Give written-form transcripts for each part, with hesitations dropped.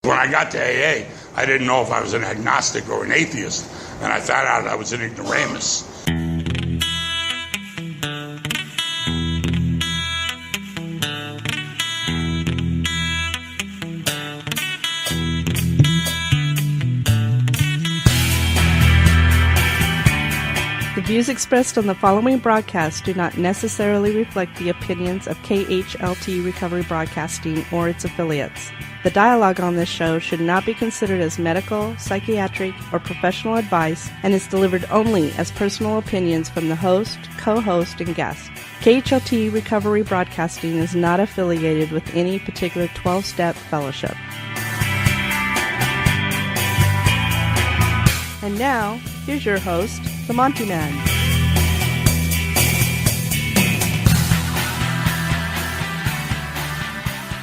When I got to AA, I didn't know if I was an agnostic or an atheist, and I found out I was an ignoramus. The views expressed on the following broadcast do not necessarily reflect the opinions of KHLT Recovery Broadcasting or its affiliates. The dialogue on this show should not be considered as medical, psychiatric, or professional advice and is delivered only as personal opinions from the host, co-host, and guest. KHLT Recovery Broadcasting is not affiliated with any particular 12-step fellowship. And now, here's your host, the Monty Man.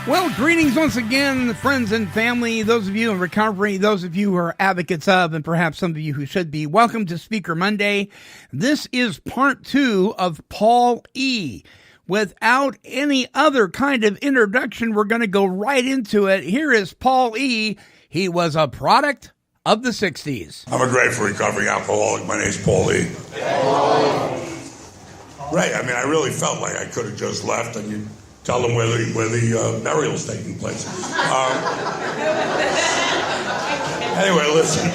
Well, greetings once again, friends and family, those of you in recovery, those of you who are advocates of, and perhaps some of you who should be. Welcome to Speaker Monday. This is part 2 of Paul E. Without any other kind of introduction, we're going to go right into it. Here is Paul E. He was a product of the 60s. I'm a grateful recovering alcoholic. My name's Paul E. Right, I mean, I really felt like I could have just left and you tell them where the burial's taking place. Anyway, listen,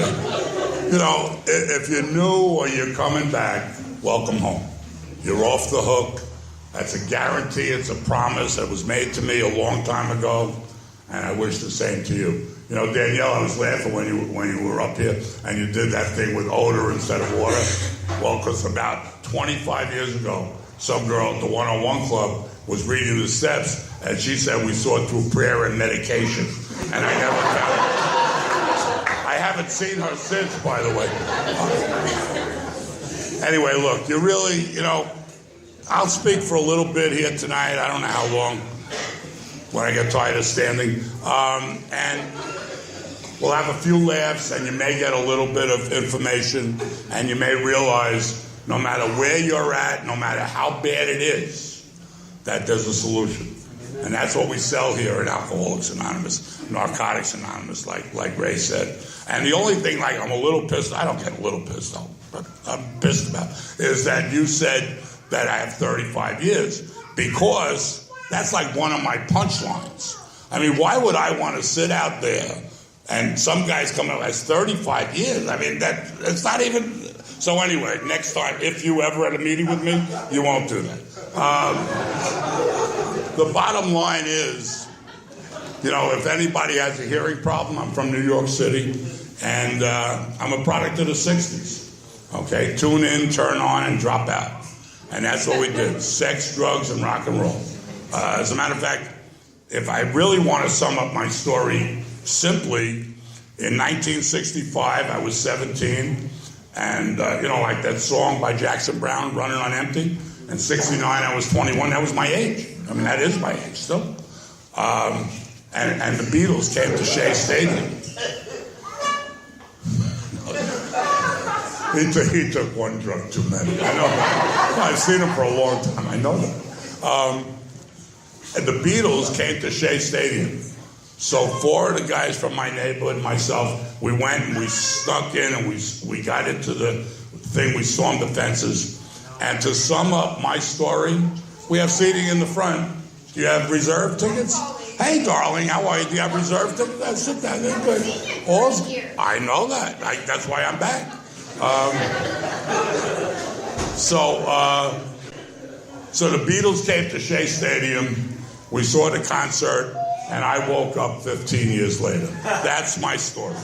you know, if you're new or you're coming back, welcome home. You're off the hook. That's a guarantee. It's a promise that was made to me a long time ago, and I wish the same to you. You know, Danielle, I was laughing when you were up here and you did that thing with odor instead of water. Well, because about 25 years ago, some girl at the 101 Club was reading the steps, and she said we saw through prayer and medication. And I never found it. I haven't seen her since, by the way. Anyway, look, you really, you know, I'll speak for a little bit here tonight. I don't know how long, when I get tired of standing. And we'll have a few laughs, and you may get a little bit of information, and you may realize no matter where you're at, no matter how bad it is, that there's a solution. And that's what we sell here at Alcoholics Anonymous, Narcotics Anonymous, like Ray said. And the only thing, like, I'm a little pissed, I don't get a little pissed off, but I'm pissed about, is that you said that I have 35 years, because that's like one of my punchlines. I mean, why would I want to sit out there and some guys come out as 35 years? I mean, it's not even... So anyway, next time, if you ever at a meeting with me, you won't do that. The bottom line is, you know, if anybody has a hearing problem, I'm from New York City, and I'm a product of the 60s. Okay, tune in, turn on, and drop out. And that's what we did, sex, drugs, and rock and roll. As a matter of fact, if I really want to sum up my story simply, in 1965, I was 17, and, you know, like that song by Jackson Browne, Running on Empty. In 69, I was 21. That was my age. I mean, that is my age still. And the Beatles came to Shea Stadium. He took one drug too many. I know that. I've seen him for a long time. I know that. And the Beatles came to Shea Stadium. So 4 of the guys from my neighborhood and myself, we went and we snuck in and we got into the thing. We stormed the fences. And to sum up my story, we have seating in the front. Do you have reserve tickets? Hey, darling, how are you? Do you have reserve tickets? Sit down. They're good. I know that. That's why I'm back. So the Beatles came to Shea Stadium. We saw the concert. And I woke up 15 years later. That's my story.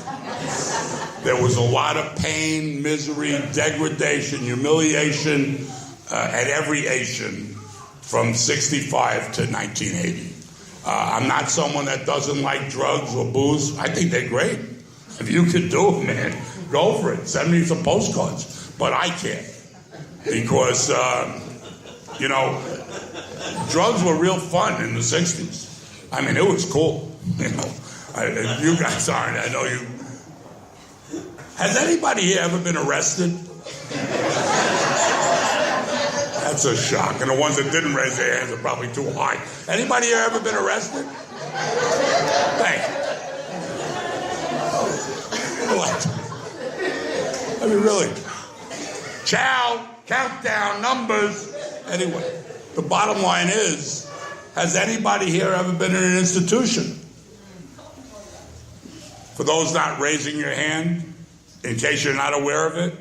There was a lot of pain, misery, degradation, humiliation at every Asian from 65 to 1980. I'm not someone that doesn't like drugs or booze. I think they're great. If you could do it, man, go for it. Send me some postcards. But I can't. Because, you know, drugs were real fun in the 60s. I mean, it was cool, you know. You guys aren't. I know you. Has anybody here ever been arrested? That's a shock. And the ones that didn't raise their hands are probably too high. Anybody here ever been arrested? Thank you. I mean, really. Chow, countdown, numbers. Anyway, the bottom line is, has anybody here ever been in an institution? For those not raising your hand, in case you're not aware of it,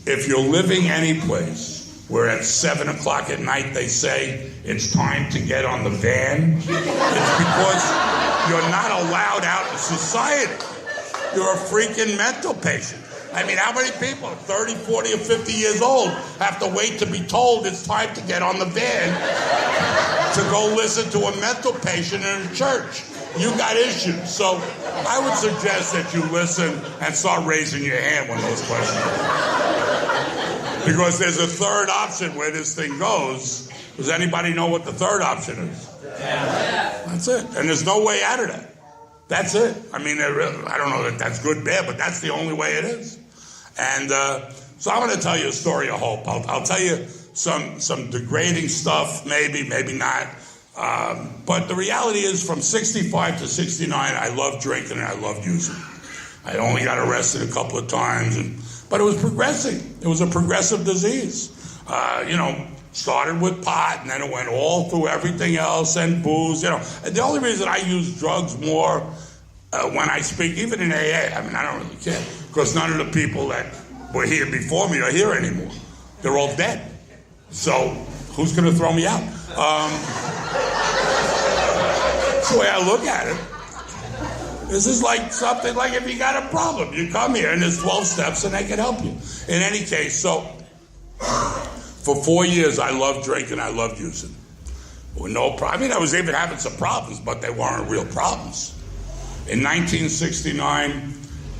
if you're living any place where at 7 o'clock at night they say it's time to get on the van, it's because you're not allowed out in society. You're a freaking mental patient. I mean, how many people, 30, 40, or 50 years old, have to wait to be told it's time to get on the van to go listen to a mental patient in a church? You got issues. So I would suggest that you listen and start raising your hand when those questions are. Because there's a third option where this thing goes. Does anybody know what the third option is? Yeah. That's it. And there's no way out of that. That's it. I mean, I don't know that that's good, bad, but that's the only way it is. And so I'm going to tell you a story of hope. I'll tell you some degrading stuff, maybe not. But the reality is, from 65 to 69, I loved drinking and I loved using. I only got arrested a couple of times, but it was progressing. It was a progressive disease. Started with pot, and then it went all through everything else, and booze. And the only reason I use drugs more when I speak, even in AA, I mean, I don't really care, because none of the people that were here before me are here anymore. They're all dead. So who's going to throw me out? That's the way I look at it. This is like something like if you got a problem, you come here and there's 12 steps and they can help you. In any case, so for 4 years I loved drinking, I loved using. With no problem. I mean, I was even having some problems, but they weren't real problems. In 1969,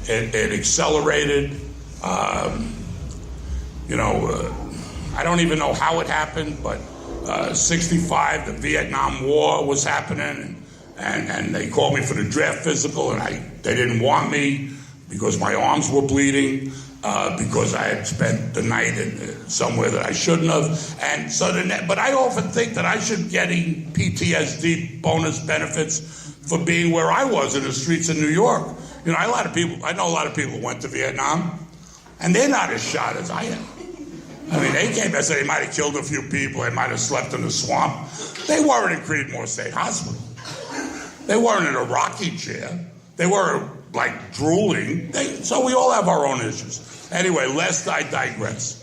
it accelerated. I don't even know how it happened, but 65, the Vietnam War was happening, and they called me for the draft physical, and they didn't want me because my arms were bleeding, because I had spent the night somewhere that I shouldn't have. And so, but I often think that I should be getting PTSD bonus benefits for being where I was in the streets of New York. I know a lot of people who went to Vietnam, and they're not as shot as I am. I mean, they came, I said they might have killed a few people, they might have slept in the swamp. They weren't in Creedmoor State Hospital. They weren't in a rocking chair. They weren't, like, drooling. So we all have our own issues. Anyway, lest I digress.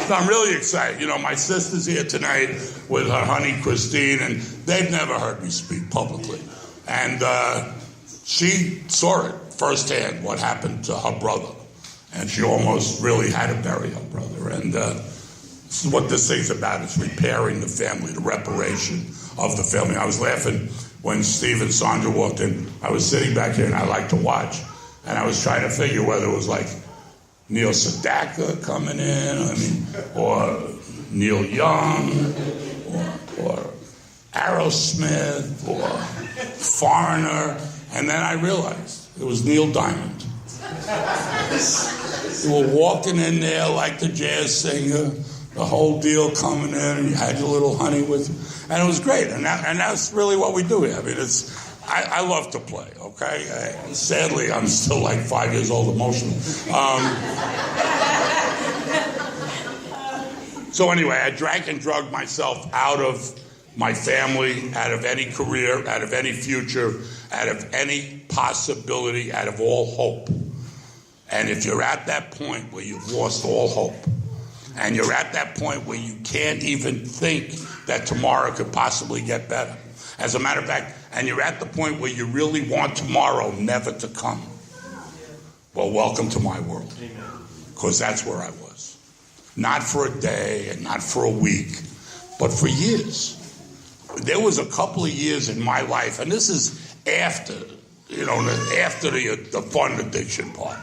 So I'm really excited. My sister's here tonight with her honey, Christine, and they've never heard me speak publicly. And she saw it firsthand, what happened to her brother. And she almost really had to bury her brother. And this is what this thing's about. It's repairing the family, the reparation of the family. I was laughing when Steve and Sandra walked in. I was sitting back here, and I like to watch. And I was trying to figure whether it was like Neil Sedaka coming in, or Neil Young, or Aerosmith, or Foreigner. And then I realized it was Neil Diamond. You were walking in there like the jazz singer, the whole deal coming in, and you had your little honey with you. And it was great. And that's really what we do here. I mean, I love to play, okay? Sadly, I'm still like 5 years old emotionally. So anyway, I drank and drugged myself out of my family, out of any career, out of any future, out of any possibility, out of all hope. And if you're at that point where you've lost all hope, and you're at that point where you can't even think that tomorrow could possibly get better, as a matter of fact, and you're at the point where you really want tomorrow never to come, well, welcome to my world. Because that's where I was. Not for a day and not for a week, but for years. There was a couple of years in my life, and this is after the fun addiction part.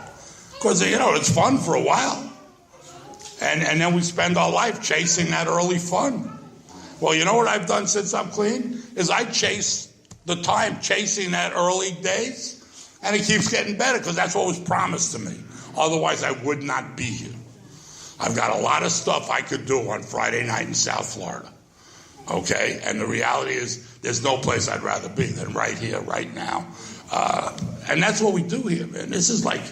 Because, it's fun for a while. And then we spend our life chasing that early fun. Well, you know what I've done since I'm clean? Is I chase the time, chasing that early days, and it keeps getting better because that's what was promised to me. Otherwise, I would not be here. I've got a lot of stuff I could do on Friday night in South Florida. Okay? And the reality is there's no place I'd rather be than right here, right now. And that's what we do here, man. This is like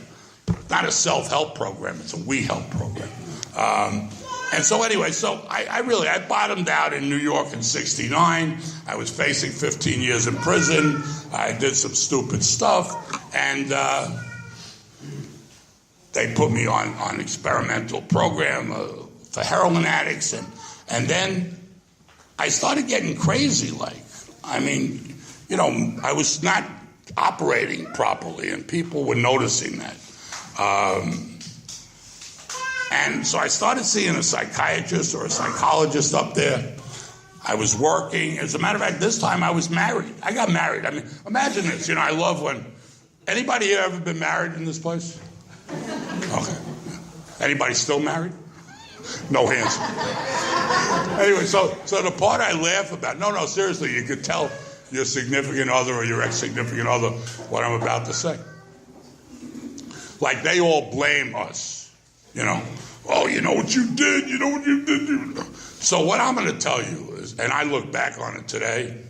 not a self-help program. It's a we-help program. And so anyway, I bottomed out in New York in '69. I was facing 15 years in prison. I did some stupid stuff. And they put me on an experimental program for heroin addicts. And then I started getting crazy. I was not operating properly, and people were noticing that. And so I started seeing a psychiatrist or a psychologist up there. I was working. As a matter of fact, this time I was married. I got married. I mean, imagine this. I love when... Anybody here ever been married in this place? Okay. Anybody still married? No hands. Anyway, so the part I laugh about... No, seriously, you could tell your significant other or your ex-significant other what I'm about to say. Like, they all blame us. Oh, you know what you did, So what I'm going to tell you is, and I look back on it today,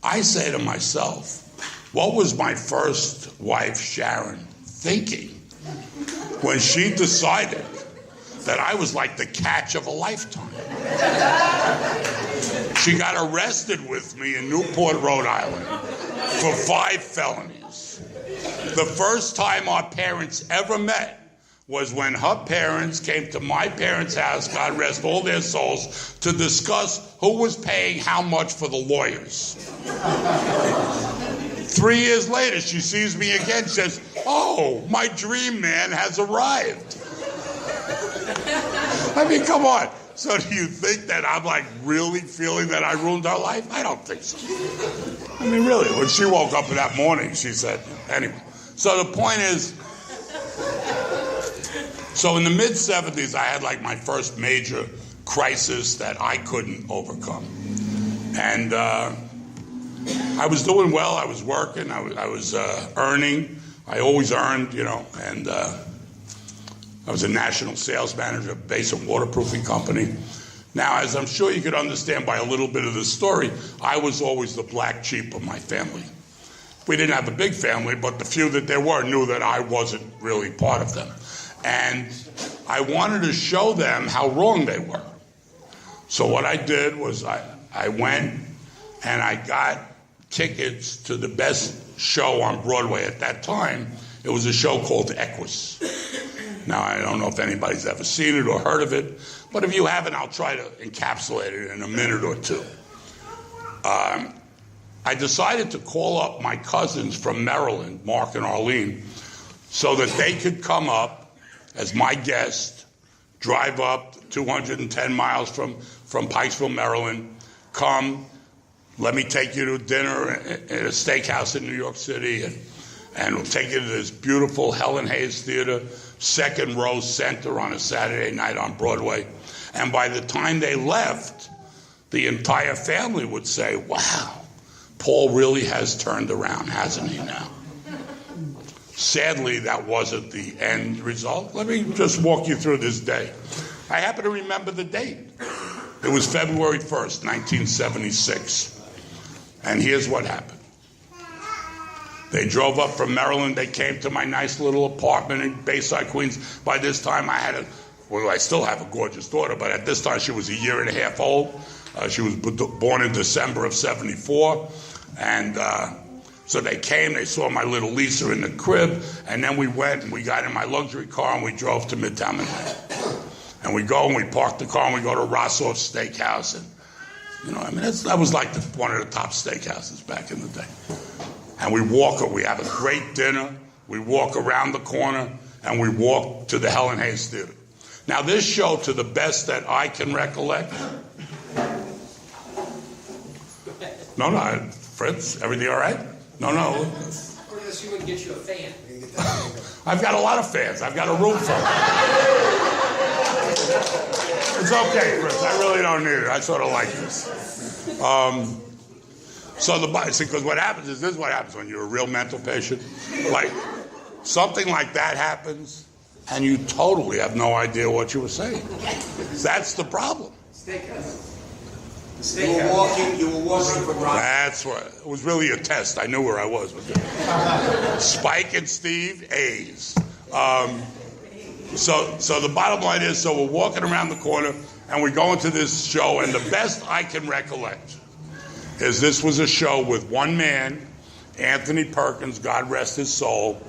I say to myself, what was my first wife, Sharon, thinking when she decided that I was like the catch of a lifetime? She got arrested with me in Newport, Rhode Island for 5 felonies. The first time our parents ever met was when her parents came to my parents' house, God rest all their souls, to discuss who was paying how much for the lawyers. 3 years later, she sees me again, says, "Oh, my dream man has arrived." I mean, come on. So do you think that I'm really feeling that I ruined her life? I don't think so. I mean, really, when she woke up that morning, she said, anyway. So the point is, so in the mid-'70s, I had my first major crisis that I couldn't overcome. And I was doing well. I was working. I was earning. I always earned, and I was a national sales manager of a base and waterproofing company. Now, as I'm sure you could understand by a little bit of the story, I was always the black sheep of my family. We didn't have a big family, but the few that there were knew that I wasn't really part of them. And I wanted to show them how wrong they were. So what I did was I went and I got tickets to the best show on Broadway at that time. It was a show called Equus. Now, I don't know if anybody's ever seen it or heard of it, but if you haven't, I'll try to encapsulate it in a minute or two. I decided to call up my cousins from Maryland, Mark and Arlene, so that they could come up as my guest, drive up 210 miles from Pikesville, Maryland, come, let me take you to dinner at a steakhouse in New York City, and we'll take you to this beautiful Helen Hayes Theater, second row center on a Saturday night on Broadway. And by the time they left, the entire family would say, "Wow, Paul really has turned around, hasn't he now?" Sadly, that wasn't the end result. Let me just walk you through this day. I happen to remember the date. It was February 1st, 1976. And here's what happened. They drove up from Maryland. They came to my nice little apartment in Bayside, Queens. By this time, I still have a gorgeous daughter, but at this time, she was a year and a half old. She was born in December of '74. And so they came, they saw my little Lisa in the crib, and then we went and we got in my luxury car and we drove to Midtown Manhattan. And we go and we park the car and we go to Rossoff's Steakhouse. And, that was like one of the top steakhouses back in the day. And we have a great dinner, we walk around the corner, and we walk to the Helen Hayes Theater. Now, this show, to the best that I can recollect... No, Fritz, everything all right? No. Unless you would get you a fan. I've got a lot of fans. I've got a room full. It's okay, Fritz. I really don't need it. I sort of like this. Because what happens is, this is what happens when you're a real mental patient. Like, something like that happens, and you totally have no idea what you were saying. That's the problem. Steakhouse. You were walking from Rock. That's what, it was really a test. I knew where I was with it. Spike and Steve, A's. So the bottom line is, so we're walking around the corner and we go into this show, and the best I can recollect is this was a show with one man, Anthony Perkins, God rest his soul,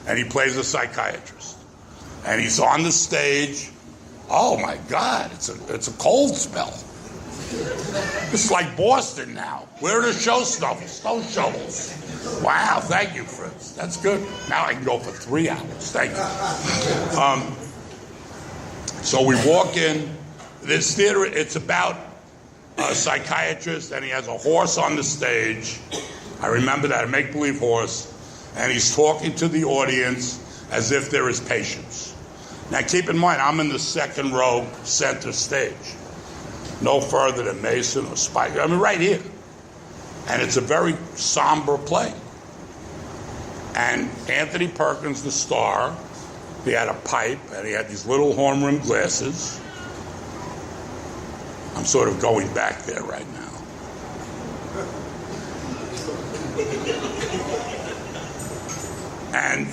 and he plays a psychiatrist. And he's on the stage. Oh my God, it's a cold spell. It's like Boston now. Where are the snow shovels? Wow, thank you, Fritz. That's good. Now I can go for 3 hours. Thank you. So we walk in. This theater, it's about a psychiatrist, and he has a horse on the stage. I remember that, a make-believe horse. And he's talking to the audience as if there is patience. Now keep in mind, I'm in the second row center stage. No further than Mason or Spike. I mean, right here. And it's a very somber play. And Anthony Perkins, the star, he had a pipe, and he had these little horn-rimmed glasses. I'm sort of going back there right now. And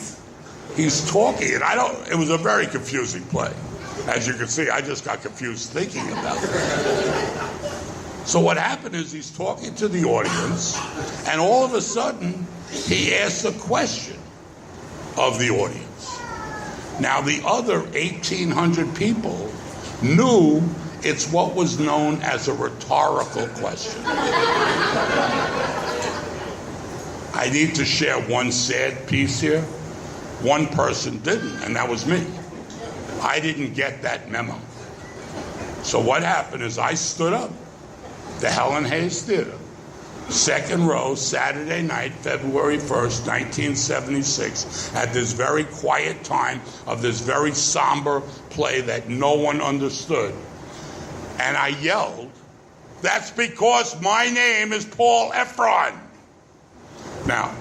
he's talking, and it was a very confusing play. As you can see, I just got confused thinking about it. So what happened is he's talking to the audience, and all of a sudden, he asks a question of the audience. Now, the other 1,800 people knew it's what was known as a rhetorical question. I need to share one sad piece here. One person didn't, and that was me. I didn't get that memo. So what happened is I stood up, the Helen Hayes Theater, second row, Saturday night, February 1st, 1976, at this very quiet time of this very somber play that no one understood. And I yelled, "That's because my name is Paul Efron." Now,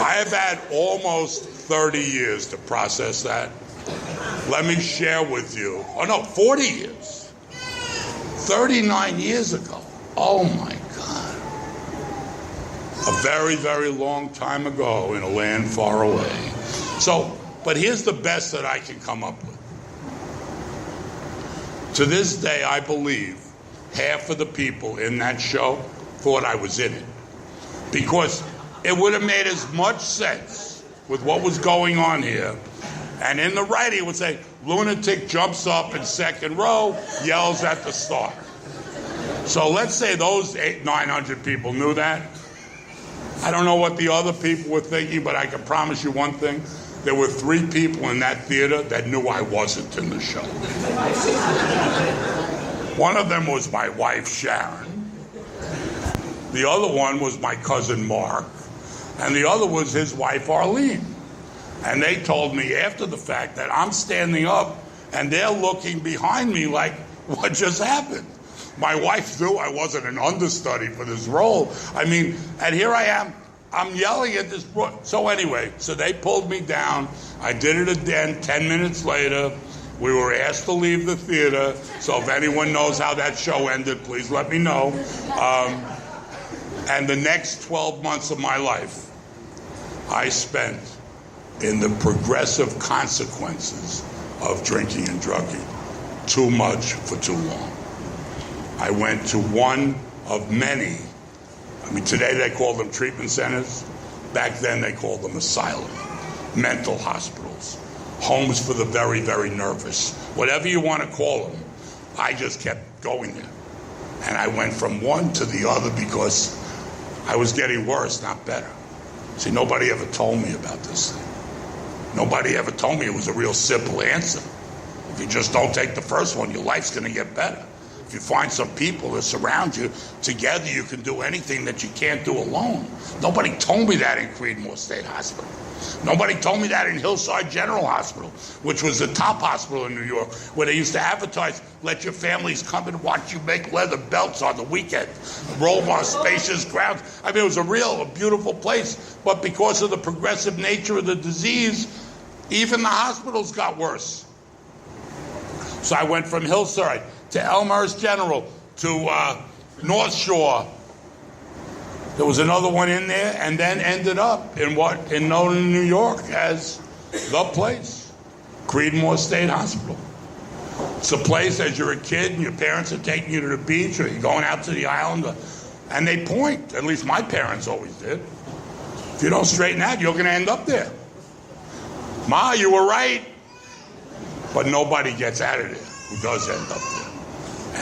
I have had almost 30 years to process that. Let me share with you, 40 years. 39 years ago. Oh my God. A very, very long time ago in a land far away. But here's the best that I can come up with. To this day, I believe half of the people in that show thought I was in it. Because it would have made as much sense with what was going on here. And in the writing, it would say, lunatic jumps up in second row, yells at the star. So let's say those 900 people knew that. I don't know what the other people were thinking, but I can promise you one thing. There were 3 people in that theater that knew I wasn't in the show. One of them was my wife, Sharon. The other one was my cousin, Mark. And the other was his wife, Arlene. And they told me after the fact that I'm standing up and they're looking behind me like, what just happened? My wife knew I wasn't an understudy for this role. I mean, and here I am, I'm yelling at this. So anyway, so they pulled me down. I did it again 10 minutes later. We were asked to leave the theater. So if anyone knows how that show ended, please let me know. And the next 12 months of my life, I spent in the progressive consequences of drinking and drugging. Too much for too long. I went to one of many. I mean, today they call them treatment centers. Back then they called them asylum, mental hospitals, homes for the very, very nervous. Whatever you want to call them, I just kept going there. And I went from one to the other because I was getting worse, not better. See, nobody ever told me about this thing. Nobody ever told me it was a real simple answer. If you just don't take the first one, your life's going to get better. If you find some people that surround you, together you can do anything that you can't do alone. Nobody told me that in Creedmoor State Hospital. Nobody told me that in Hillside General Hospital, which was the top hospital in New York, where they used to advertise, let your families come and watch you make leather belts on the weekend, roll on spacious grounds. I mean, it was a beautiful place, but because of the progressive nature of the disease, even the hospitals got worse. So I went from Hillside to Elmhurst General, to North Shore. There was another one in there, and then ended up in known in New York as the place, Creedmoor State Hospital. It's a place as you're a kid and your parents are taking you to the beach or you're going out to the island, and they point. At least my parents always did. If you don't straighten out, you're going to end up there. Ma, you were right. But nobody gets out of there who does end up there.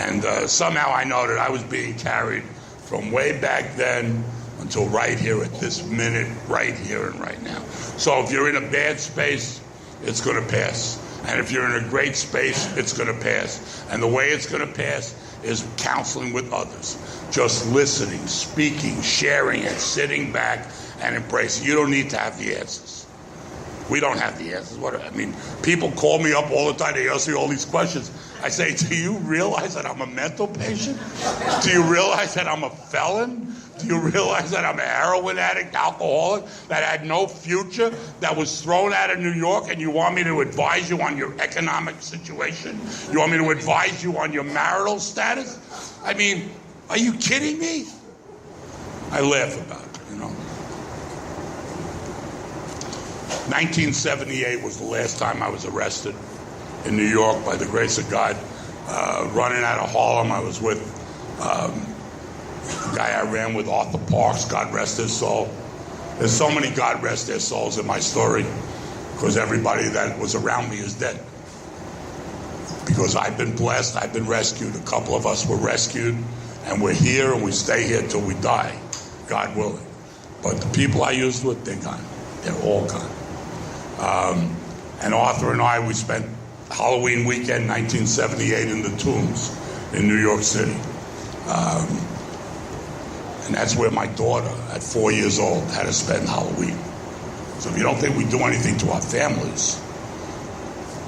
And somehow I know that I was being carried from way back then until right here at this minute, right here and right now. So if you're in a bad space, it's going to pass. And if you're in a great space, it's going to pass. And the way it's going to pass is counseling with others. Just listening, speaking, sharing it, sitting back and embracing. You don't need to have the answers. We don't have the answers. People call me up all the time. They ask me all these questions. I say, do you realize that I'm a mental patient? Do you realize that I'm a felon? Do you realize that I'm a heroin addict, alcoholic, that had no future, that was thrown out of New York, and you want me to advise you on your economic situation? You want me to advise you on your marital status? I mean, are you kidding me? I laugh about it, 1978 was the last time I was arrested in New York by the grace of God. Running out of Harlem, I was with the guy I ran with, Arthur Parks, God rest his soul. There's so many God rest their souls in my story because everybody that was around me is dead. Because I've been blessed, I've been rescued. A couple of us were rescued, and we're here and we stay here till we die, God willing. But the people I used with, they're gone. They're all gone. And Arthur and I, we spent Halloween weekend 1978 in the Tombs in New York City. And that's where my daughter, at 4 years old, had to spend Halloween. So if you don't think we do anything to our families,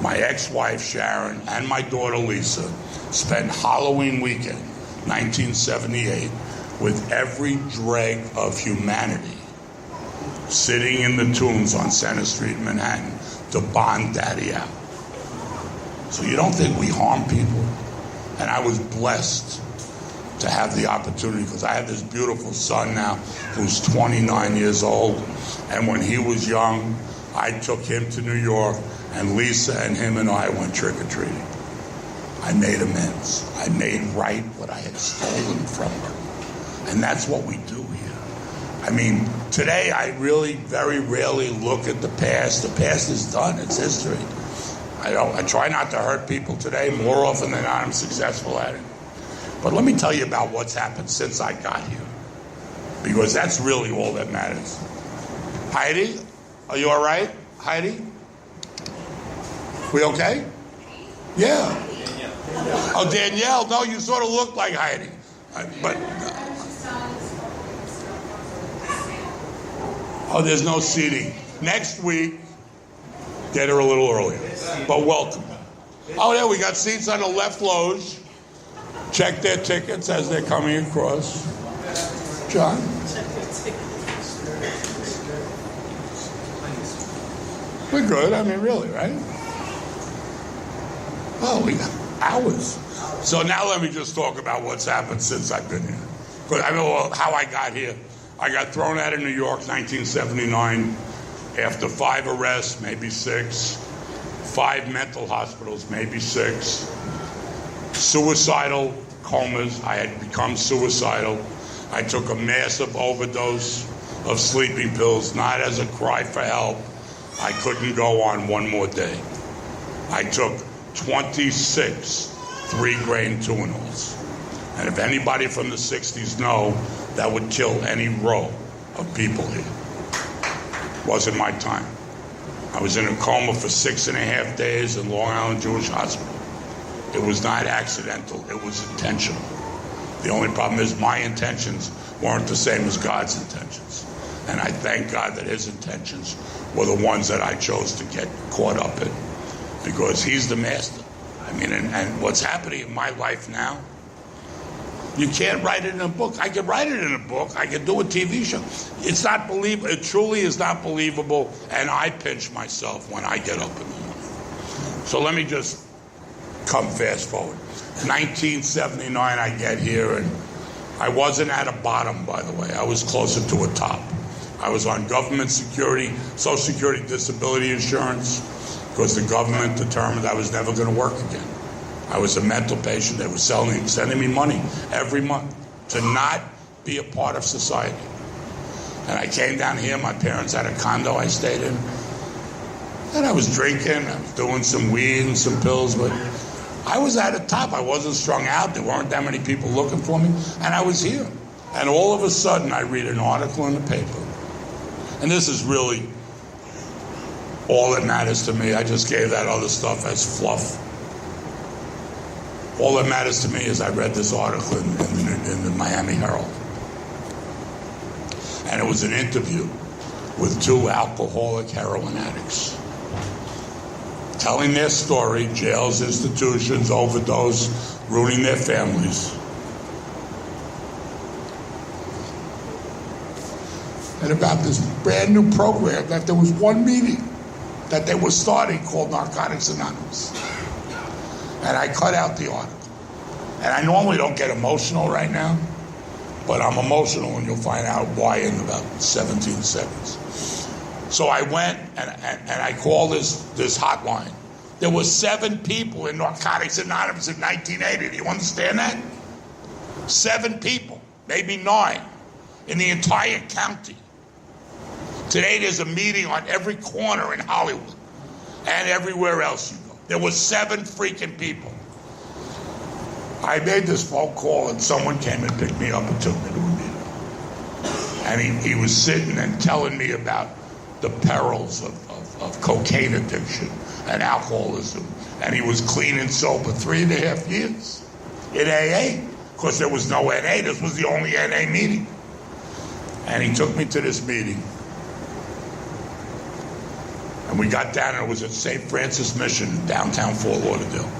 my ex-wife Sharon and my daughter Lisa spent Halloween weekend 1978 with every dreg of humanity sitting in the Tombs on Center Street in Manhattan to bond Daddy out. So you don't think we harm people? And I was blessed to have the opportunity because I have this beautiful son now who's 29 years old. And when he was young, I took him to New York, and Lisa and him and I went trick-or-treating. I made amends. I made right what I had stolen from her. And that's what we do here. I mean, today I really very rarely look at the past. The past is done. It's history. I try not to hurt people today. More often than not, I'm successful at it. But let me tell you about what's happened since I got here, because that's really all that matters. Heidi, are you all right? Heidi? We okay? Yeah. Oh, Danielle, no, you sort of look like Heidi. But there's no seating. Next week, get her a little earlier. But welcome. Oh, yeah, we got seats on the left loge. Check their tickets as they're coming across. John? We're good. I mean, really, right? Oh, we got hours. So now let me just talk about what's happened since I've been here. Because I know how I got here. I got thrown out of New York 1979 after 5 arrests, maybe 6, 5 mental hospitals, maybe 6, suicidal comas. I had become suicidal. I took a massive overdose of sleeping pills, not as a cry for help. I couldn't go on one more day. I took 26 3-grain Tuinals. And if anybody from the 60s know, that would kill any row of people here. Wasn't my time. I was in a coma for 6.5 days in Long Island Jewish Hospital. It was not accidental, it was intentional. The only problem is my intentions weren't the same as God's intentions. And I thank God that his intentions were the ones that I chose to get caught up in, because he's the master. I mean, and what's happening in my life now, you can't write it in a book. I could write it in a book. I could do a TV show. It's not believable. It truly is not believable, and I pinch myself when I get up in the morning. So let me just Come fast forward. 1979, I get here, and I wasn't at a bottom, by the way. I was closer to a top. I was on government security, Social Security disability insurance, because the government determined I was never going to work again. I was a mental patient. They were sending me money every month to not be a part of society. And I came down here. My parents had a condo I stayed in. And I was drinking. I was doing some weed and some pills, but I was at the top. I wasn't strung out. There weren't that many people looking for me. And I was here. And all of a sudden, I read an article in the paper. And this is really all that matters to me. I just gave that other stuff as fluff. All that matters to me is I read this article in the Miami Herald. And it was an interview with two alcoholic heroin addicts, telling their story, jails, institutions, overdose, ruining their families. And about this brand new program that there was one meeting that they were starting called Narcotics Anonymous. And I cut out the article. And I normally don't get emotional right now, but I'm emotional, and you'll find out why in about 17 seconds. So I went and I called this hotline. There were 7 people in Narcotics Anonymous in 1980. Do you understand that? 7 people, maybe 9, in the entire county. Today there's a meeting on every corner in Hollywood and everywhere else you go. There were 7 freaking people. I made this phone call, and someone came and picked me up and took me to a meeting. And he was sitting and telling me about the perils of cocaine addiction and alcoholism. And he was clean and sober 3.5 years in AA, because there was no NA. This was the only NA meeting. And he took me to this meeting. And we got down, and it was at St. Francis Mission in downtown Fort Lauderdale.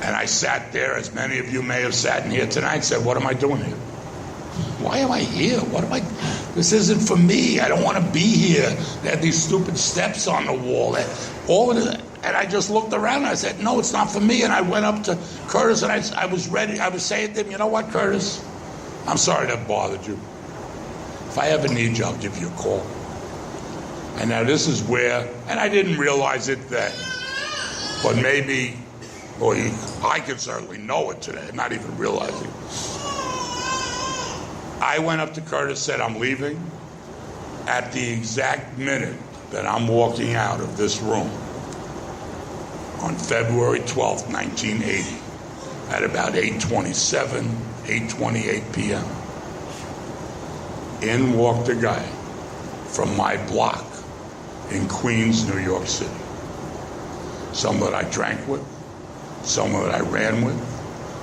And I sat there, as many of you may have sat in here tonight, and said, what am I doing here? Why am I here? This isn't for me. I don't want to be here. They had these stupid steps on the wall. And I just looked around, and I said, no, it's not for me. And I went up to Curtis, and I was ready. I was saying to him, you know what, Curtis? I'm sorry that bothered you. If I ever need you, I'll give you a call. And now this is where, and I didn't realize it then, but maybe, or I can certainly know it today, not even realizing. I went up to Curtis, said, I'm leaving. At the exact minute that I'm walking out of this room, on February 12th, 1980, at about 8:27, 8:28 p.m., in walked a guy from my block in Queens, New York City. Someone that I drank with, someone that I ran with,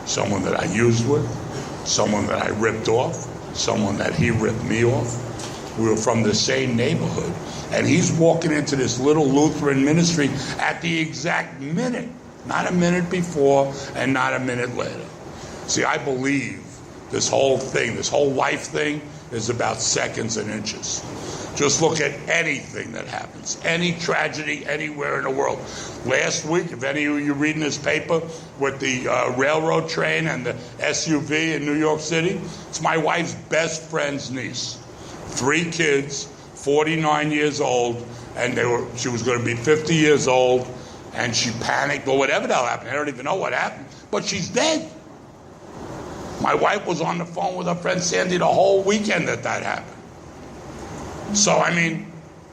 someone that I used with, someone that I ripped off, someone that he ripped me off. We were from the same neighborhood. And he's walking into this little Lutheran ministry at the exact minute, not a minute before and not a minute later. See, I believe this whole thing, this whole life thing, is about seconds and inches. Just look at anything that happens, any tragedy anywhere in the world. Last week, if any of you reading this paper with the railroad train and the SUV in New York City, it's my wife's best friend's niece. 3 kids, 49 years old, and she was going to be 50 years old, and she panicked, or whatever the hell happened. I don't even know what happened, but she's dead. My wife was on the phone with her friend Sandy the whole weekend that happened. So, I mean,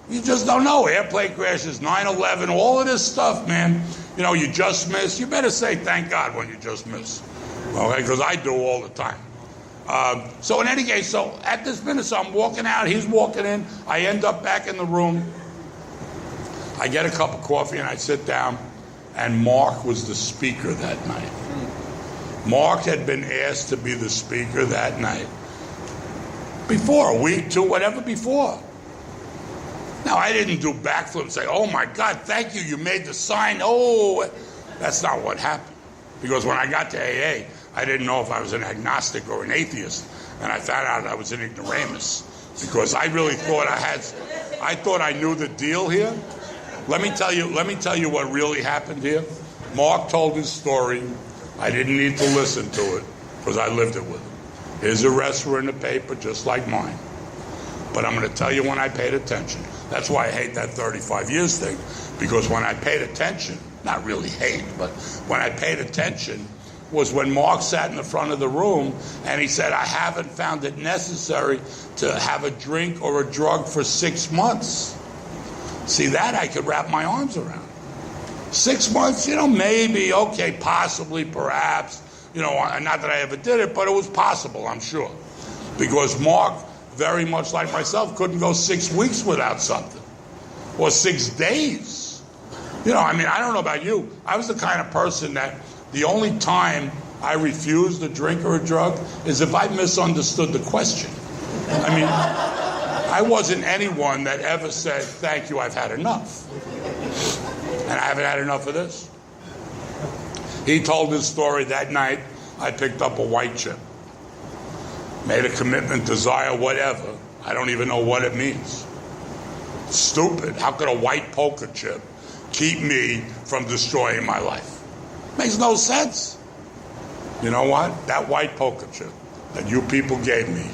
you just don't know. Airplane crashes, 9/11, all of this stuff, man. You know, you just miss. You better say thank God when you just miss. Okay, because I do all the time. So in any case, so at this minute, so I'm walking out, he's walking in, I end up back in the room. I get a cup of coffee and I sit down, and Mark was the speaker that night. Mark had been asked to be the speaker that night. Before, a week, 2, whatever before. Now, I didn't do backflip and say, oh my God, thank you, you made the sign. Oh, that's not what happened. Because when I got to AA, I didn't know if I was an agnostic or an atheist. And I found out I was an ignoramus. Because I really thought I thought I knew the deal here. Let me tell you what really happened here. Mark told his story. I didn't need to listen to it because I lived it with him. His arrests were in the paper just like mine. But I'm going to tell you when I paid attention. That's why I hate that 35 years thing, because when I paid attention, not really hate, but when I paid attention was when Mark sat in the front of the room and he said, I haven't found it necessary to have a drink or a drug for 6 months. See, that I could wrap my arms around. 6 months, maybe, okay, possibly, perhaps, not that I ever did it, but it was possible, I'm sure. Because Mark, very much like myself, couldn't go 6 weeks without something. Or 6 days. I don't know about you. I was the kind of person that the only time I refused a drink or a drug is if I misunderstood the question. I wasn't anyone that ever said, thank you, I've had enough. And I haven't had enough of this. He told his story that night. I picked up a white chip. Made a commitment, desire, whatever. I don't even know what it means. Stupid. How could a white poker chip keep me from destroying my life? Makes no sense. You know what? That white poker chip that you people gave me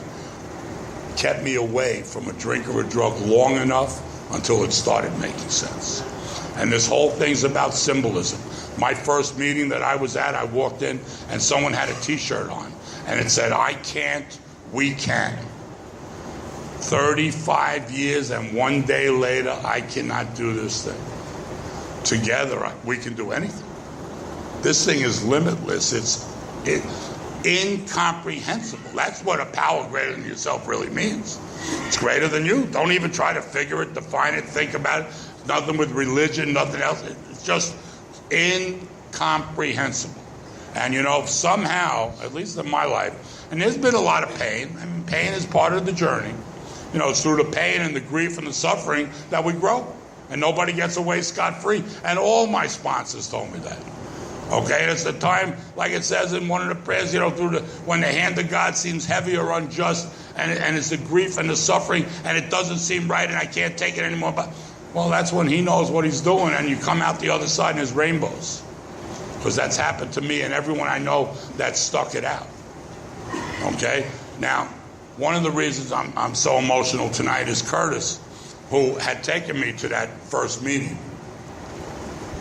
kept me away from a drink or a drug long enough until it started making sense. And this whole thing's about symbolism. My first meeting that I was at, I walked in and someone had a t-shirt on and it said, I can't, we can. 35 years and 1 day later, I cannot do this thing. Together, we can do anything. This thing is limitless. It's incomprehensible. That's what a power greater than yourself really means. It's greater than you. Don't even try to figure it, define it, think about it. Nothing with religion, nothing else. It's just incomprehensible. And somehow, at least in my life, and there's been a lot of pain. Pain is part of the journey. It's through the pain and the grief and the suffering that we grow. And nobody gets away scot-free. And all my sponsors told me that. Okay, and it's the time, like it says in one of the prayers, when the hand of God seems heavy or unjust, and it's the grief and the suffering, and it doesn't seem right, and I can't take it anymore. But well, that's when He knows what He's doing, and you come out the other side and there's rainbows. Because that's happened to me and everyone I know that stuck it out. Okay? Now, one of the reasons I'm so emotional tonight is Curtis, who had taken me to that first meeting.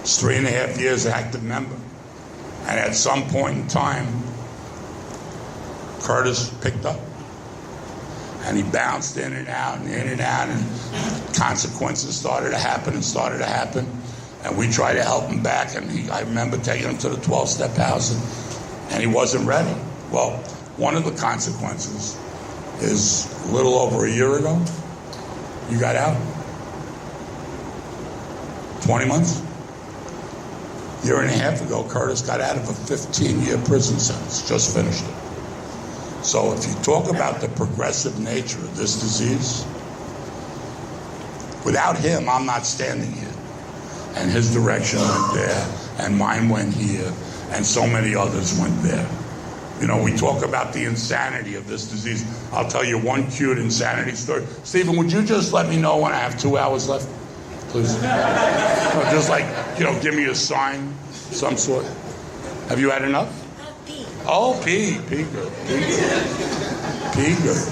It's 3.5 years active member. And at some point in time, Curtis picked up. And he bounced in and out, and consequences started to happen. And we tried to help him back, and I remember taking him to the 12-step house, and he wasn't ready. Well, one of the consequences is a little over a year ago, you got out. 20 months. Year and a half ago, Curtis got out of a 15-year prison sentence, just finished it. So if you talk about the progressive nature of this disease, without him, I'm not standing here. And his direction went there, and mine went here, and so many others went there. We talk about the insanity of this disease. I'll tell you one cute insanity story. Stephen, would you just let me know when I have 2 hours left? Please. Just give me a sign, some sort. Have you had enough? Pee. Oh, pee good. Pee good.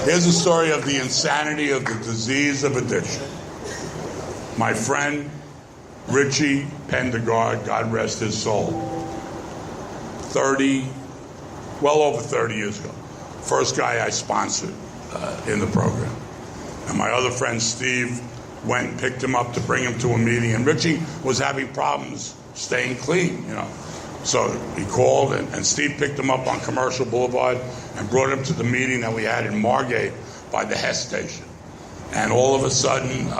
Here's a story of the insanity of the disease of addiction. My friend, Richie Pendergard, God rest his soul, well over 30 years ago. First guy I sponsored in the program. And my other friend, Steve, went and picked him up to bring him to a meeting. And Richie was having problems staying clean, So he called, and Steve picked him up on Commercial Boulevard and brought him to the meeting that we had in Margate by the Hess station. And all of a sudden,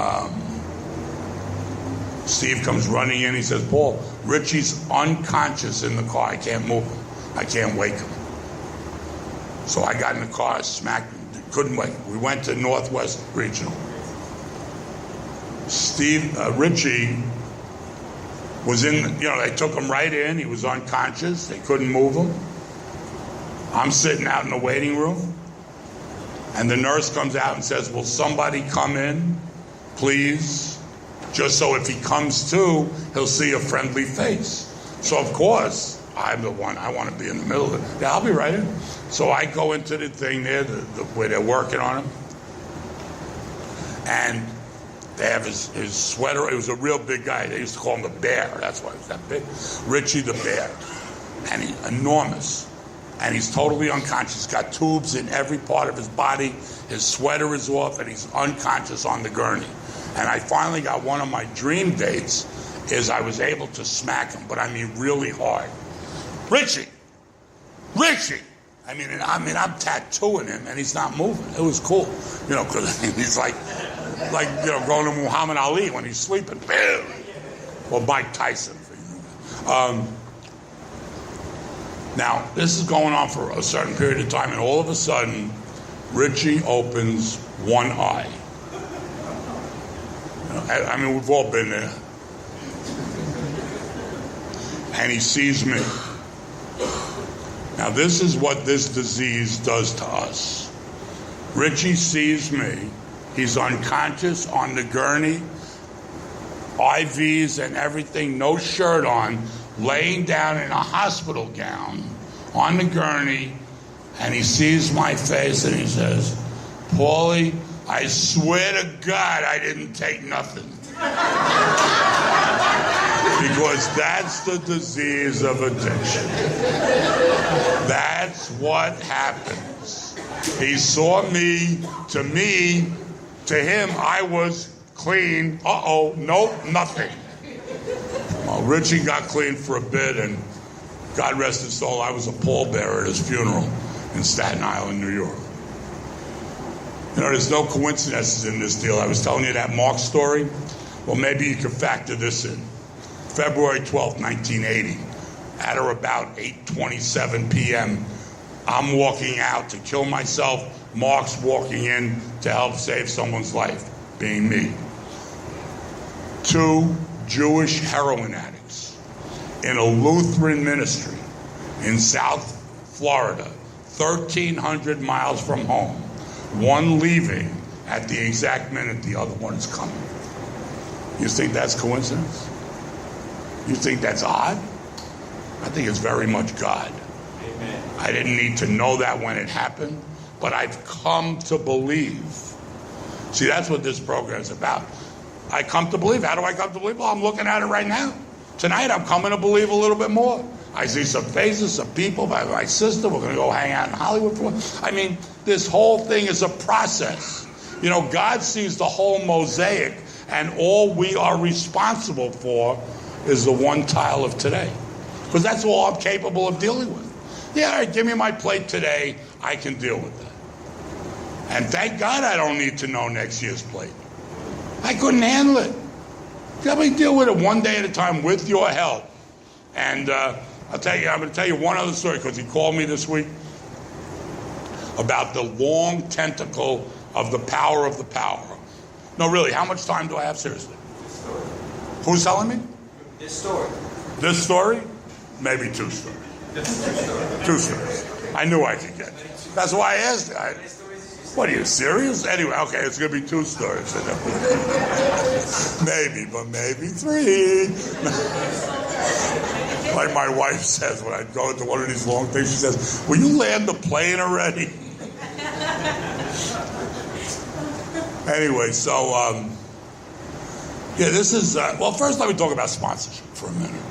Steve comes running in. He says, Paul, Richie's unconscious in the car. I can't move him. I can't wake him. So I got in the car, smacked him, couldn't wake him. We went to Northwest Regional. Richie was in, they took him right in. He was unconscious. They couldn't move him. I'm sitting out in the waiting room, and the nurse comes out and says, will somebody come in please, just so if he comes to, he'll see a friendly face. So of course, I'm the one, I want to be in the middle of it. Yeah, I'll be right in. So I go into the thing there, where they're working on him, and they have his sweater. It was a real big guy. They used to call him the Bear. That's why he was that big. Richie the Bear. And he's enormous. And he's totally unconscious. He's got tubes in every part of his body. His sweater is off, and he's unconscious on the gurney. And I finally got one of my dream dates is I was able to smack him, but I mean really hard. Richie! I'm tattooing him, and he's not moving. It was cool, because he's like going to Muhammad Ali when he's sleeping. Or Mike Tyson. Now, this is going on for a certain period of time, and all of a sudden, Richie opens one eye. I mean, we've all been there. And he sees me. Now, this is what this disease does to us. Richie sees me. He's unconscious on the gurney, IVs and everything, no shirt on, laying down in a hospital gown on the gurney, and he sees my face and he says, "Paulie, I swear to God I didn't take nothing." Because that's the disease of addiction. That's what happens. He saw me, to him, I was clean. Nope, nothing. Well, Richie got clean for a bit, and God rest his soul, I was a pallbearer at his funeral in Staten Island, New York. There's no coincidences in this deal. I was telling you that Mark story. Well, maybe you could factor this in. February 12th, 1980, at or about 8:27 p.m., I'm walking out to kill myself. Mark's walking in to help save someone's life, being me. 2 Jewish heroin addicts in a Lutheran ministry in South Florida, 1,300 miles from home. One leaving at the exact minute the other one is coming. You think that's coincidence? You think that's odd? I think it's very much God. Amen. I didn't need to know that when it happened, but I've come to believe. See, that's what this program is about. I come to believe. How do I come to believe? Well, I'm looking at it right now. Tonight, I'm coming to believe a little bit more. I see some faces, some people, my sister. We're going to go hang out in Hollywood for one. I mean, this whole thing is a process. God sees the whole mosaic, and all we are responsible for is the one tile of today. Because that's all I'm capable of dealing with. Yeah, all right, give me my plate today. I can deal with that. And thank God I don't need to know next year's plate. I couldn't handle it. Let me deal with it one day at a time with your help. And I'm going to tell you one other story, because he called me this week about the long tentacle of the power of the power. No, really, how much time do I have, seriously? Who's telling me? This story. This story? Maybe 2 stories. 2 stories. I knew I could get it. That's why I asked you. What, are you serious? Anyway, okay, it's going to be 2 stories. Maybe, but maybe 3. Like my wife says when I go into one of these long things, she says, "Will you land the plane already?" Anyway, so, this is, well, first let me talk about sponsorship for a minute,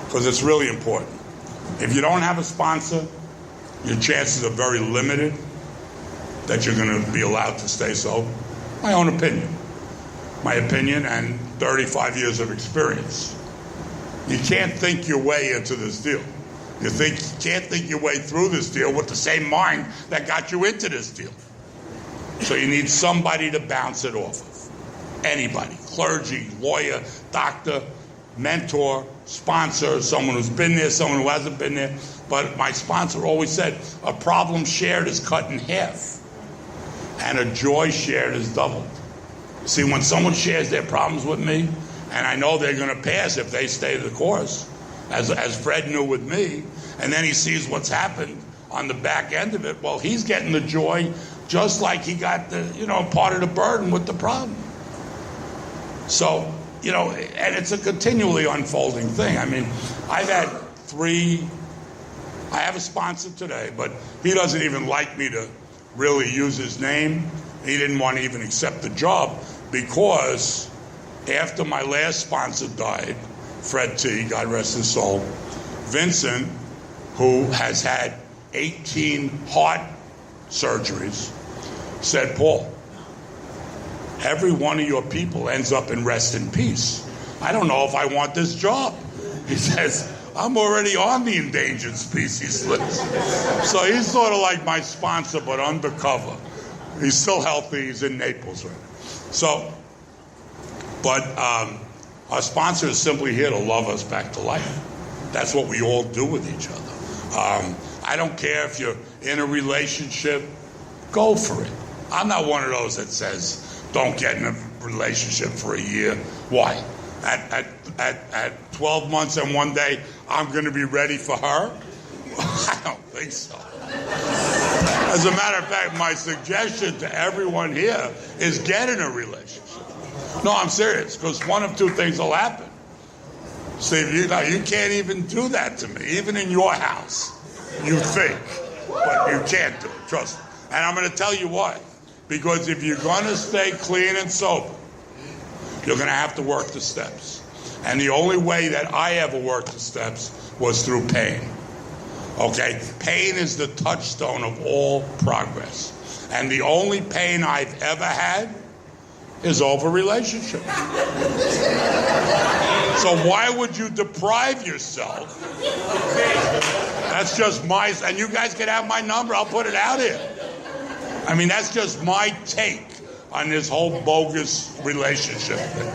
because it's really important. If you don't have a sponsor, your chances are very limited that you're going to be allowed to stay sober. My own opinion. My opinion and 35 years of experience. You can't think your way into this deal. You can't think your way through this deal with the same mind that got you into this deal. So you need somebody to bounce it off of. Anybody. Clergy, lawyer, doctor, mentor, sponsor, someone who's been there, someone who hasn't been there. But my sponsor always said, a problem shared is cut in half. And a joy shared is doubled. See, when someone shares their problems with me, and I know they're going to pass if they stay the course, as Fred knew with me, and then he sees what's happened on the back end of it, well, he's getting the joy just like he got the, part of the burden with the problem. So, and it's a continually unfolding thing. I mean, I've had I have a sponsor today, but he doesn't even like me to really use his name. He didn't want to even accept the job because after my last sponsor died, Fred T., God rest his soul, Vincent, who has had 18 heart surgeries, said, Paul, every one of your people ends up in rest in peace. I don't know if I want this job. He says, I'm already on the endangered species list. So he's sort of like my sponsor, but undercover. He's still healthy. He's in Naples right now. So, but our sponsor is simply here to love us back to life. That's what we all do with each other. I don't care if you're in a relationship, go for it. I'm not one of those that says, don't get in a relationship for a year. Why? At 12 months and 1 day, I'm going to be ready for her? I don't think so. As a matter of fact, my suggestion to everyone here is get in a relationship. No, I'm serious, because one of two things will happen. Steve, you can't even do that to me, even in your house. You think, but you can't do it, trust me. And I'm going to tell you why. Because if you're going to stay clean and sober, you're going to have to work the steps. And the only way that I ever worked the steps was through pain. Okay? Pain is the touchstone of all progress. And the only pain I've ever had is over relationships. So why would you deprive yourself? That's just and you guys can have my number, I'll put it out here. I mean, that's just my take on this whole bogus relationship thing.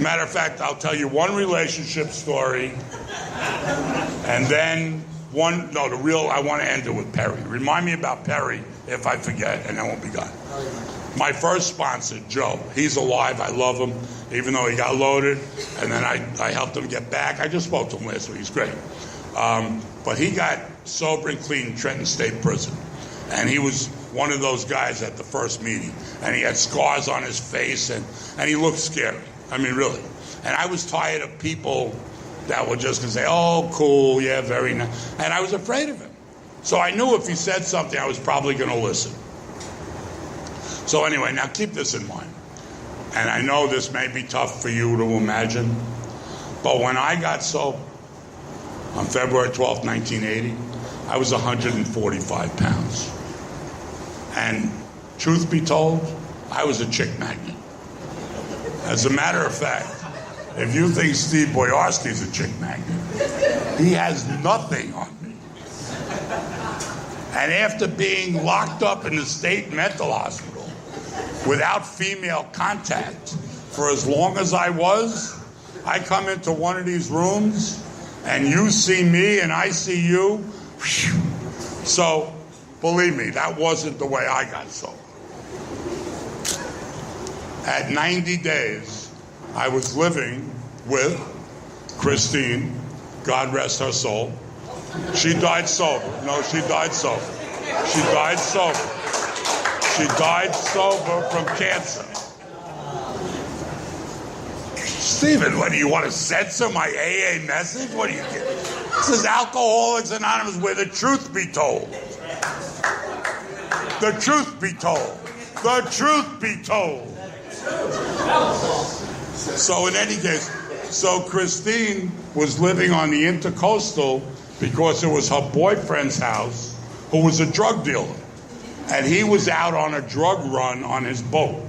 Matter of fact, I'll tell you one relationship story, and then I want to end it with Perry. Remind me about Perry if I forget, and I won't be gone. My first sponsor, Joe, he's alive. I love him, even though he got loaded, and then I helped him get back. I just spoke to him last week. He's great. But he got sober and clean in Trenton State Prison. And he was one of those guys at the first meeting. And he had scars on his face, and he looked scary. I mean, really. And I was tired of people that were just going to say, oh, cool, yeah, very nice. And I was afraid of him. So I knew if he said something, I was probably going to listen. So anyway, now keep this in mind. And I know this may be tough for you to imagine, but when I got sober on February 12th, 1980, I was 145 pounds. And truth be told, I was a chick magnet. As a matter of fact, if you think Steve Boyarsky's a chick magnet, he has nothing on me. And after being locked up in the state mental hospital without female contact for as long as I was, I come into one of these rooms and you see me and I see you. So, believe me, that wasn't the way I got sober. At 90 days, I was living with Christine, God rest her soul. She died sober. No, she died sober. She died sober. She died sober from cancer. Stephen, what do you want to censor my AA message? What do you get? This is Alcoholics Anonymous, where the truth be told. The truth be told. The truth be told. So in any case, so Christine was living on the Intercoastal because it was her boyfriend's house, who was a drug dealer. And he was out on a drug run on his boat.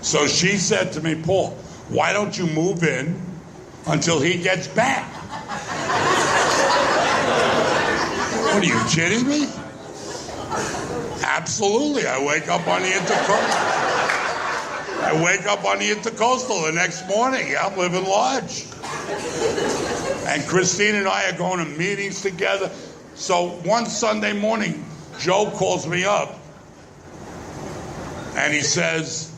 So she said to me, Paul, why don't you move in until he gets back? What are you kidding me? Absolutely. I wake up on the Intercoastal the next morning. Yeah, I'm living large. And Christine and I are going to meetings together. So one Sunday morning, Joe calls me up and he says,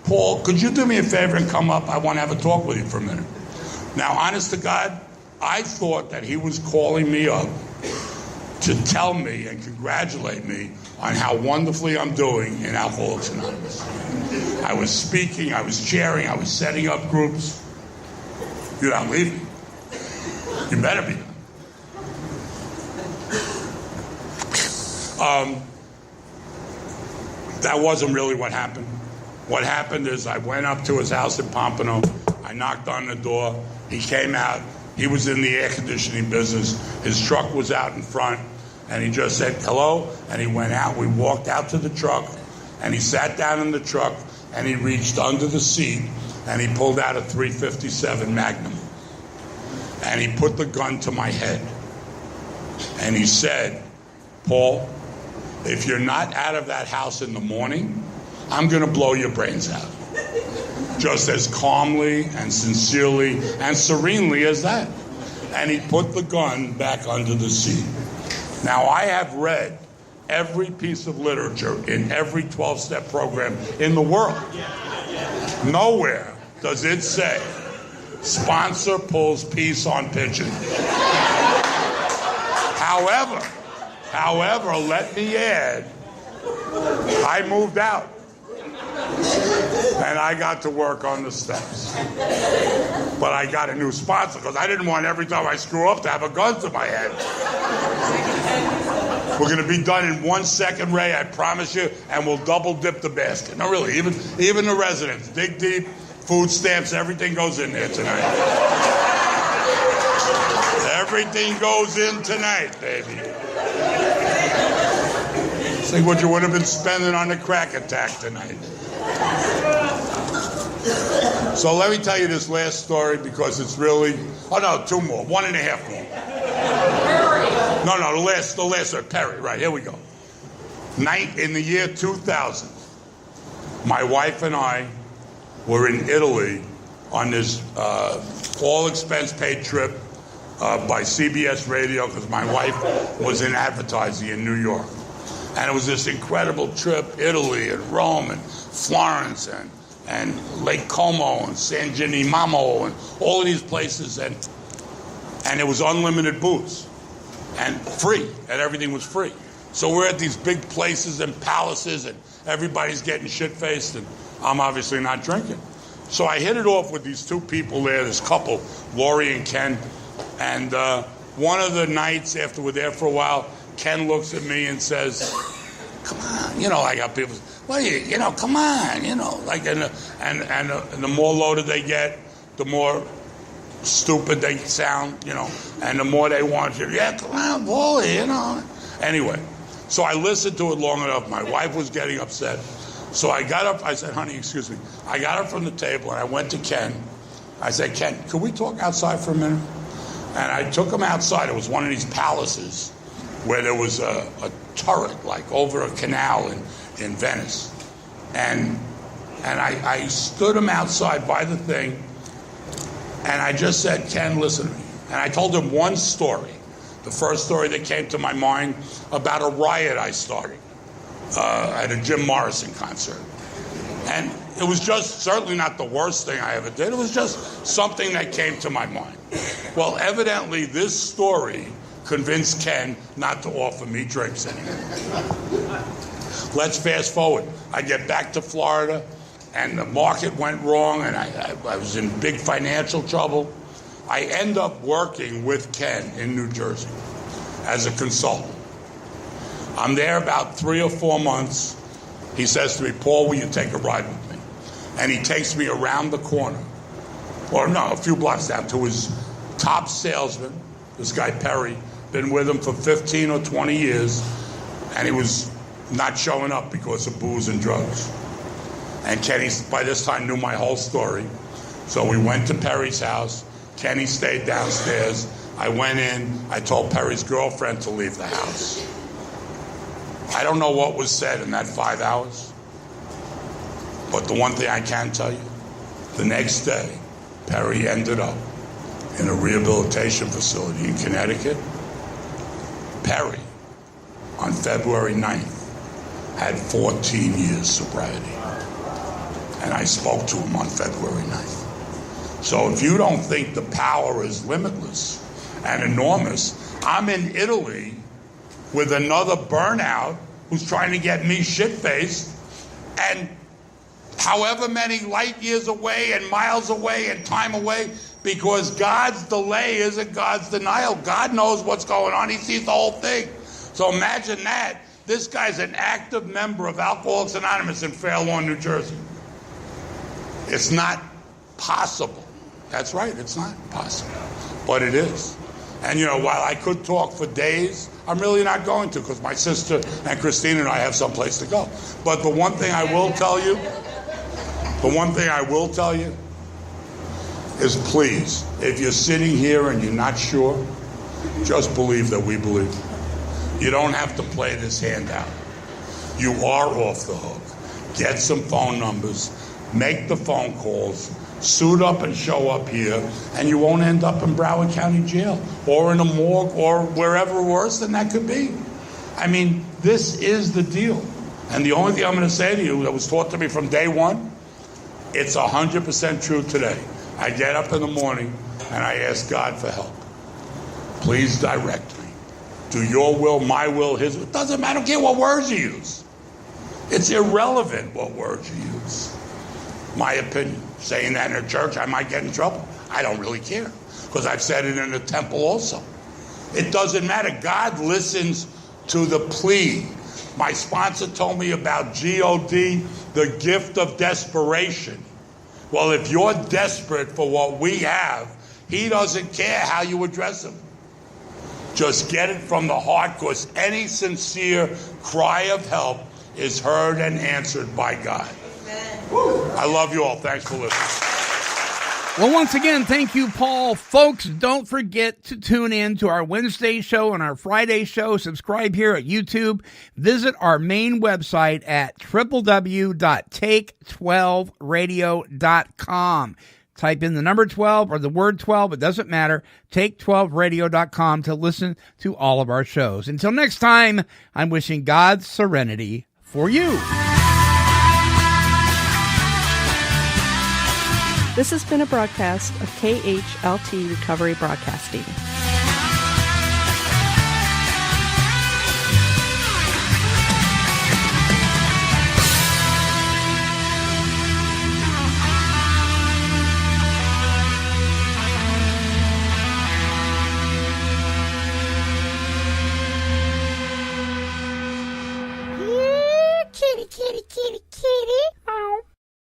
Paul, could you do me a favor and come up? I want to have a talk with you for a minute. Now, honest to God, I thought that he was calling me up to tell me and congratulate me on how wonderfully I'm doing in Alcoholics Anonymous. I was speaking, I was chairing, I was setting up groups. You're not leaving. You better be. That wasn't really what happened. What happened is I went up to his house in Pompano. I knocked on the door. He came out. He was in the air conditioning business. His truck was out in front. And he just said, hello. And he went out. We walked out to the truck. And he sat down in the truck. And he reached under the seat. And he pulled out a .357 Magnum. And he put the gun to my head. And he said, Paul, if you're not out of that house in the morning, I'm going to blow your brains out. Just as calmly and sincerely and serenely as that. And he put the gun back under the seat. Now, I have read every piece of literature in every 12-step program in the world. Nowhere does it say, sponsor pulls peace on pigeon. However, let me add, I moved out. And I got to work on the steps. But I got a new sponsor because I didn't want every time I screw up to have a gun to my head. We're going to be done in 1 second, Ray, I promise you, and we'll double dip the basket. No, really, even the residents, dig deep, food stamps, everything goes in there tonight. Everything goes in tonight, baby. Think what you would have been spending on the crack attack tonight. So let me tell you this last story because it's really, two more, 1.5 more. No, the last story, Perry, right, here we go. In the year 2000, my wife and I were in Italy on this all expense paid trip by CBS Radio because my wife was in advertising in New York. And it was this incredible trip, Italy and Rome and Florence and Lake Como and San Gimignano and all of these places. And it was unlimited booze and free, and everything was free. So we're at these big places and palaces and everybody's getting shit-faced and I'm obviously not drinking. So I hit it off with these two people there, this couple, Lori and Ken. And one of the nights after we're there for a while, Ken looks at me and says, come on, I got people, what are you, come on, like, and the more loaded they get, the more stupid they sound, and the more they want you, yeah, come on, boy, Anyway, so I listened to it long enough. My wife was getting upset. So I got up, I said, honey, excuse me. I got up from the table and I went to Ken. I said, Ken, can we talk outside for a minute? And I took him outside. It was one of these palaces where there was a turret, like over a canal in Venice. And I stood him outside by the thing, and I just said, Ken, listen to me. And I told him one story, the first story that came to my mind about a riot I started at a Jim Morrison concert. And it was just certainly not the worst thing I ever did. It was just something that came to my mind. Well, evidently, this story convinced Ken not to offer me drinks anymore. Let's fast forward. I get back to Florida, and the market went wrong, and I was in big financial trouble. I end up working with Ken in New Jersey as a consultant. I'm there about 3 or 4 months. He says to me, Paul, will you take a ride with me? And he takes me around the corner, or no, a few blocks down, to his top salesman, this guy Perry. Been with him for 15 or 20 years, and he was not showing up because of booze and drugs. And Kenny, by this time, knew my whole story. So we went to Perry's house. Kenny stayed downstairs. I went in. I told Perry's girlfriend to leave the house. I don't know what was said in that 5 hours, but the one thing I can tell you, the next day, Perry ended up in a rehabilitation facility in Connecticut. Perry, on February 9th, had 14 years sobriety. And I spoke to him on February 9th. So if you don't think the power is limitless and enormous, I'm in Italy with another burnout who's trying to get me shit-faced, and however many light years away and miles away and time away, because God's delay isn't God's denial. God knows what's going on. He sees the whole thing. So imagine that. This guy's an active member of Alcoholics Anonymous in Fair Lawn, New Jersey. It's not possible. That's right, it's not possible. But it is. And while I could talk for days, I'm really not going to, because my sister and Christine and I have someplace to go. But the one thing I will tell you is, please, if you're sitting here and you're not sure, just believe that we believe. You don't have to play this hand out. You are off the hook. Get some phone numbers, make the phone calls, suit up and show up here, and you won't end up in Broward County Jail or in a morgue or wherever worse than that could be. I mean, this is the deal. And the only thing I'm going to say to you that was taught to me from day one, it's 100% true today. I get up in the morning and I ask God for help. Please direct me. Do your will, my will, his will. It doesn't matter. I don't care what words you use. It's irrelevant what words you use. My opinion. Saying that in a church, I might get in trouble. I don't really care, because I've said it in the temple also. It doesn't matter. God listens to the plea. My sponsor told me about G-O-D, the gift of desperation. Well, if you're desperate for what we have, he doesn't care how you address him. Just get it from the heart, because any sincere cry of help is heard and answered by God. I love you all. Thanks for listening. Well, once again, thank you, Paul. Folks, don't forget to tune in to our Wednesday show and our Friday show. Subscribe here at YouTube. Visit our main website at www.take12radio.com. Type in the number 12 or the word 12. It doesn't matter. Take12radio.com to listen to all of our shows. Until next time, I'm wishing God's serenity for you. This has been a broadcast of KHLT Recovery Broadcasting.